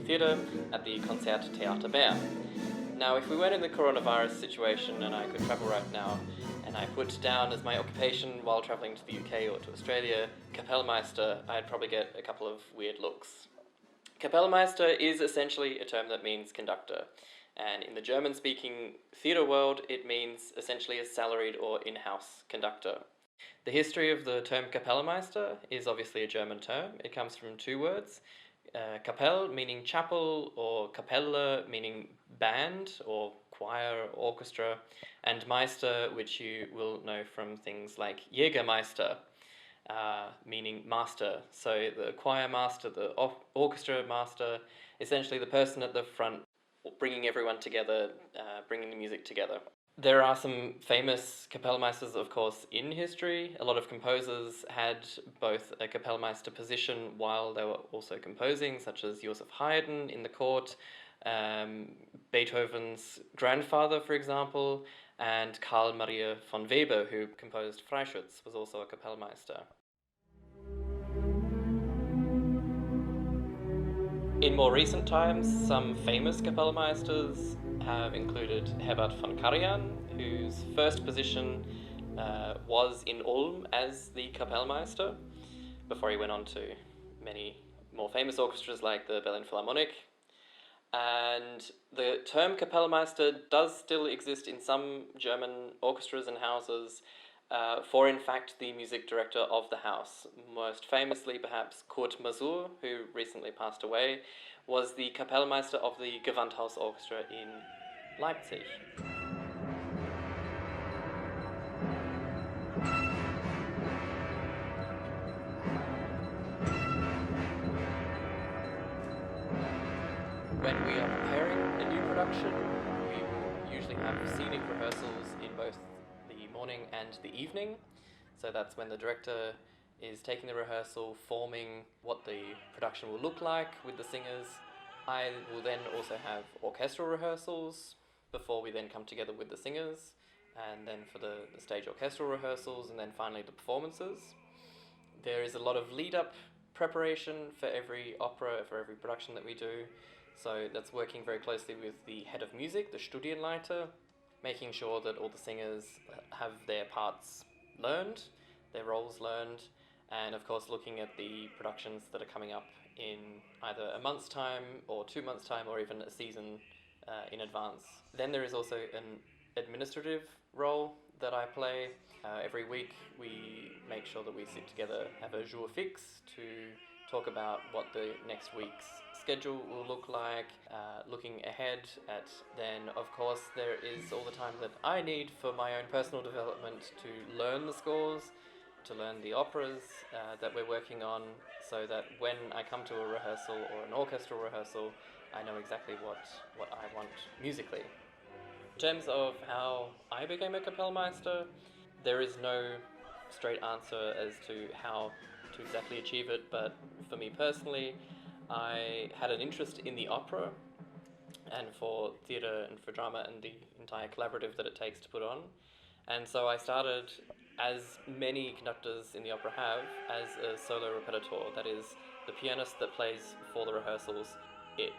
theatre at the Konzerttheater Bern. Now, if we weren't in the coronavirus situation and I could travel right now, and I put down as my occupation while travelling to the UK or to Australia, Kapellmeister, I'd probably get a couple of weird looks. Kapellmeister is essentially a term that means conductor, and in the German-speaking theatre world, it means essentially a salaried or in-house conductor. The history of the term Kapellmeister is obviously a German term. It comes from two words, Kapell meaning chapel, or Kapelle meaning band or choir or orchestra, and Meister, which you will know from things like Jägermeister, meaning master. So the choir master, the orchestra master, essentially the person at the front bringing everyone together, bringing the music together. There are some famous Kapellmeisters, of course, in history. A lot of composers had both a Kapellmeister position while they were also composing, such as Joseph Haydn in the court, Beethoven's grandfather, for example, and Karl Maria von Weber, who composed Freischütz, was also a Kapellmeister. In more recent times, some famous Kapellmeisters have included Herbert von Karajan, whose first position was in Ulm as the Kapellmeister, before he went on to many more famous orchestras like the Berlin Philharmonic. And the term Kapellmeister does still exist in some German orchestras and houses, for in fact the music director of the house. Most famously perhaps Kurt Masur, who recently passed away, was the Kapellmeister of the Gewandhaus Orchestra in Leipzig. When we are preparing a new production, we will usually have scenic rehearsals in both the morning and the evening. So that's when the director is taking the rehearsal, forming what the production will look like with the singers. I will then also have orchestral rehearsals before we then come together with the singers, and then for the stage orchestral rehearsals, and then finally the performances. There is a lot of lead-up preparation for every opera, for every production that we do. So that's working very closely with the head of music, the Studienleiter, making sure that all the singers have their parts learned, their roles learned, and of course looking at the productions that are coming up in either a month's time or 2 months' time or even a season in advance. Then there is also an administrative role that I play. Every week we make sure that we sit together, have a jour fixe to talk about what the next week's schedule will look like, looking ahead at then, of course, there is all the time that I need for my own personal development to learn the scores, to learn the operas that we're working on, so that when I come to a rehearsal or an orchestral rehearsal, I know exactly what I want musically. In terms of how I became a Kapellmeister, there is no straight answer as to how to exactly achieve it, but for me personally, I had an interest in the opera and for theatre and for drama and the entire collaborative that it takes to put on. And so I started, as many conductors in the opera have, as a solo repetitor, that is, the pianist that plays for the rehearsals.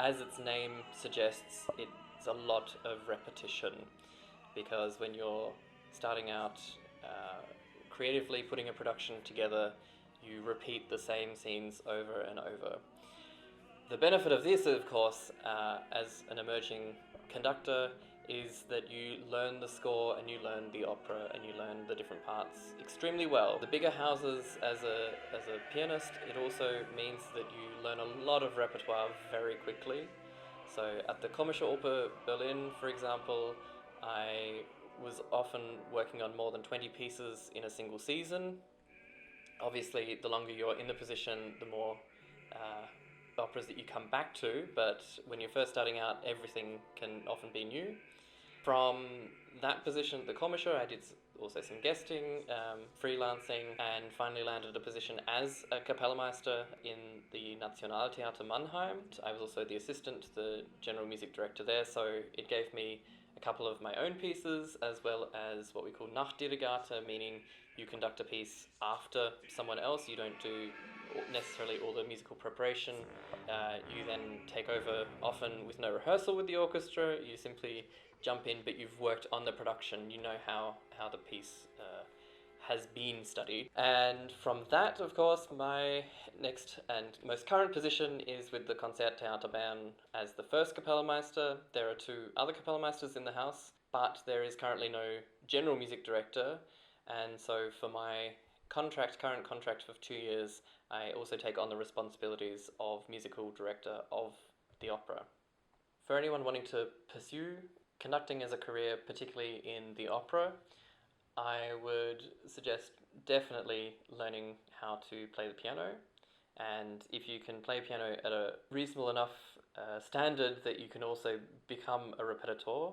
As its name suggests, it's a lot of repetition, because when you're starting out creatively putting a production together, you repeat the same scenes over and over. The benefit of this, of course, as an emerging conductor, is that you learn the score and you learn the opera and you learn the different parts extremely well. The bigger houses, as a pianist, it also means that you learn a lot of repertoire very quickly. So at the Komische Oper Berlin, for example, I was often working on more than 20 pieces in a single season. Obviously, the longer you're in the position, the more operas that you come back to, but when you're first starting out, everything can often be new. From that position at the Komische, I did also some guesting, freelancing, and finally landed a position as a Kapellmeister in the Nationaltheater Mannheim. I was also the assistant to the general music director there, so it gave me a couple of my own pieces, as well as what we call Nachdirigate, meaning you conduct a piece after someone else. You don't do necessarily all the musical preparation. You then take over often with no rehearsal with the orchestra. You simply jump in, but you've worked on the production. You know how the piece has been studied. And from that, of course, my next and most current position is with the Concerttheaterbahn as the first Kapellmeister. There are 2 other Kapellmeisters in the house, but there is currently no general music director. And so for my current contract of 2 years, I also take on the responsibilities of musical director of the opera. For anyone wanting to pursue conducting as a career, particularly in the opera, I would suggest definitely learning how to play the piano. And if you can play piano at a reasonable enough standard that you can also become a repetitor,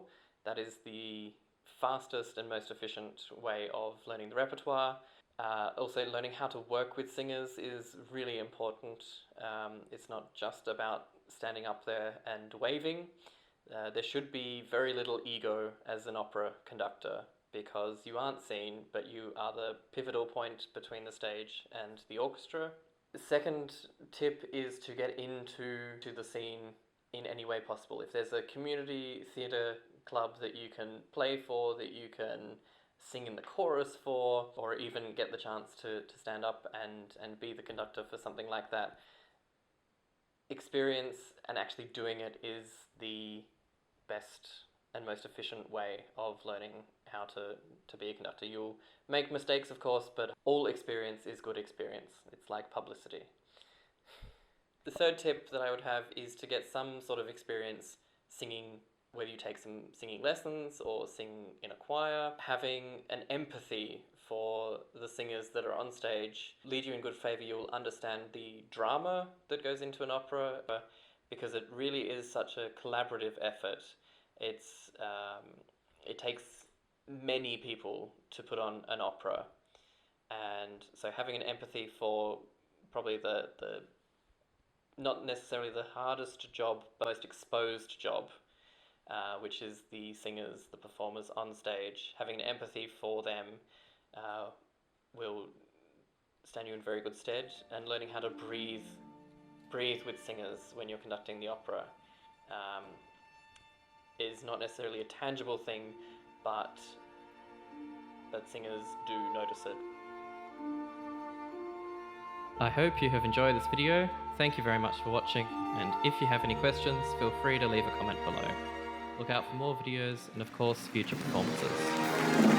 that is the fastest and most efficient way of learning the repertoire. Also, learning how to work with singers is really important. It's not just about standing up there and waving. There should be very little ego as an opera conductor, because you aren't seen, but you are the pivotal point between the stage and the orchestra. The second tip is to get into the scene in any way possible. If there's a community theatre club that you can play for, that you can sing in the chorus for, or even get the chance to stand up and be the conductor for something like that, experience and actually doing it is the best and most efficient way of learning how to be a conductor. You'll make mistakes, of course, but all experience is good experience. It's like publicity. The third tip that I would have is to get some sort of experience singing, whether you take some singing lessons or sing in a choir. Having an empathy for the singers that are on stage lead you in good favour. You'll understand the drama that goes into an opera, because it really is such a collaborative effort. It takes many people to put on an opera, and so having an empathy for probably the not necessarily the hardest job, but most exposed job, which is the singers, the performers on stage. Having an empathy for them will stand you in very good stead, and learning how to breathe with singers when you're conducting the opera is not necessarily a tangible thing, but singers do notice it. I hope you have enjoyed this video. Thank you very much for watching, and if you have any questions, feel free to leave a comment below. Look out for more videos and of course future performances.